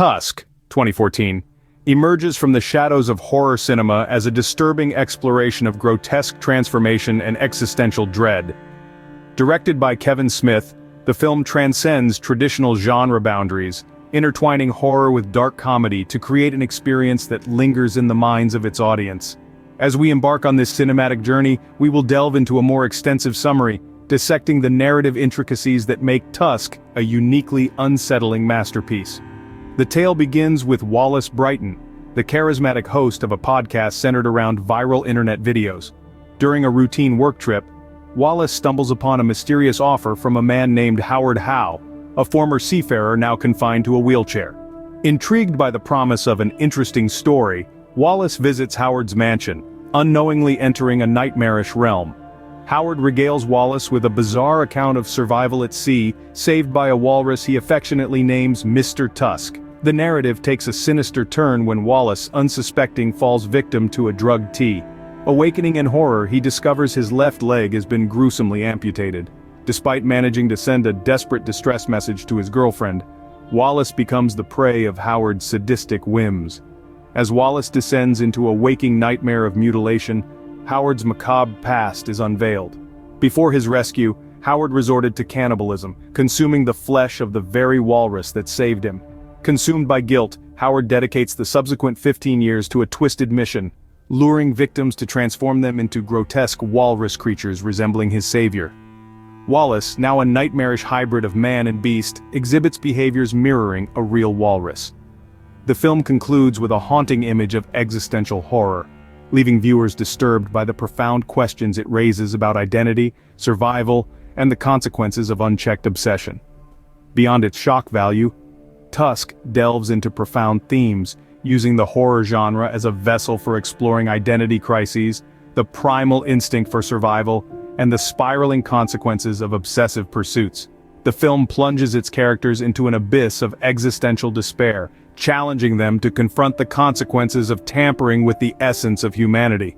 Tusk, 2014, emerges from the shadows of horror cinema as a disturbing exploration of grotesque transformation and existential dread. Directed by Kevin Smith, the film transcends traditional genre boundaries, intertwining horror with dark comedy to create an experience that lingers in the minds of its audience. As we embark on this cinematic journey, we will delve into a more extensive summary, dissecting the narrative intricacies that make Tusk a uniquely unsettling masterpiece. The tale begins with Wallace Brighton, the charismatic host of a podcast centered around viral internet videos. During a routine work trip, Wallace stumbles upon a mysterious offer from a man named Howard Howe, a former seafarer now confined to a wheelchair. Intrigued by the promise of an interesting story, Wallace visits Howard's mansion, unknowingly entering a nightmarish realm. Howard regales Wallace with a bizarre account of survival at sea, saved by a walrus he affectionately names Mr. Tusk. The narrative takes a sinister turn when Wallace, unsuspecting, falls victim to a drugged tea. Awakening in horror, he discovers his left leg has been gruesomely amputated. Despite managing to send a desperate distress message to his girlfriend, Wallace becomes the prey of Howard's sadistic whims. As Wallace descends into a waking nightmare of mutilation, Howard's macabre past is unveiled. Before his rescue, Howard resorted to cannibalism, consuming the flesh of the very walrus that saved him. Consumed by guilt, Howard dedicates the subsequent 15 years to a twisted mission, luring victims to transform them into grotesque walrus creatures resembling his savior. Wallace, now a nightmarish hybrid of man and beast, exhibits behaviors mirroring a real walrus. The film concludes with a haunting image of existential horror, leaving viewers disturbed by the profound questions it raises about identity, survival, and the consequences of unchecked obsession. Beyond its shock value, Tusk delves into profound themes, using the horror genre as a vessel for exploring identity crises, the primal instinct for survival, and the spiraling consequences of obsessive pursuits. The film plunges its characters into an abyss of existential despair, challenging them to confront the consequences of tampering with the essence of humanity.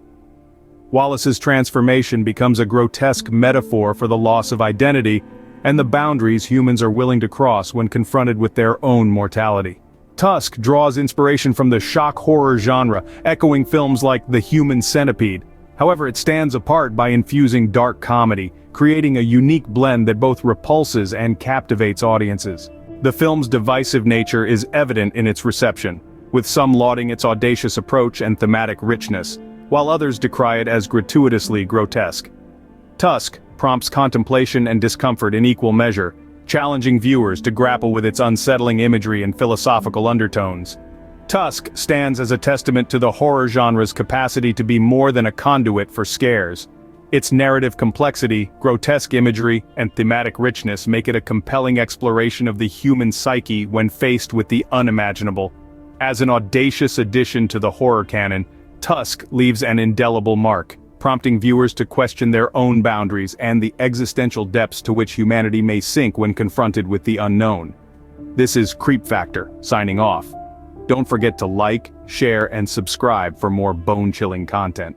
Wallace's transformation becomes a grotesque metaphor for the loss of identity and the boundaries humans are willing to cross when confronted with their own mortality. Tusk draws inspiration from the shock horror genre, echoing films like The Human Centipede. However, it stands apart by infusing dark comedy, creating a unique blend that both repulses and captivates audiences. The film's divisive nature is evident in its reception, with some lauding its audacious approach and thematic richness, while others decry it as gratuitously grotesque. Tusk prompts contemplation and discomfort in equal measure, challenging viewers to grapple with its unsettling imagery and philosophical undertones. Tusk stands as a testament to the horror genre's capacity to be more than a conduit for scares. Its narrative complexity, grotesque imagery, and thematic richness make it a compelling exploration of the human psyche when faced with the unimaginable. As an audacious addition to the horror canon, Tusk leaves an indelible mark, prompting viewers to question their own boundaries and the existential depths to which humanity may sink when confronted with the unknown. This is Creep Factor, signing off. Don't forget to like, share, and subscribe for more bone-chilling content.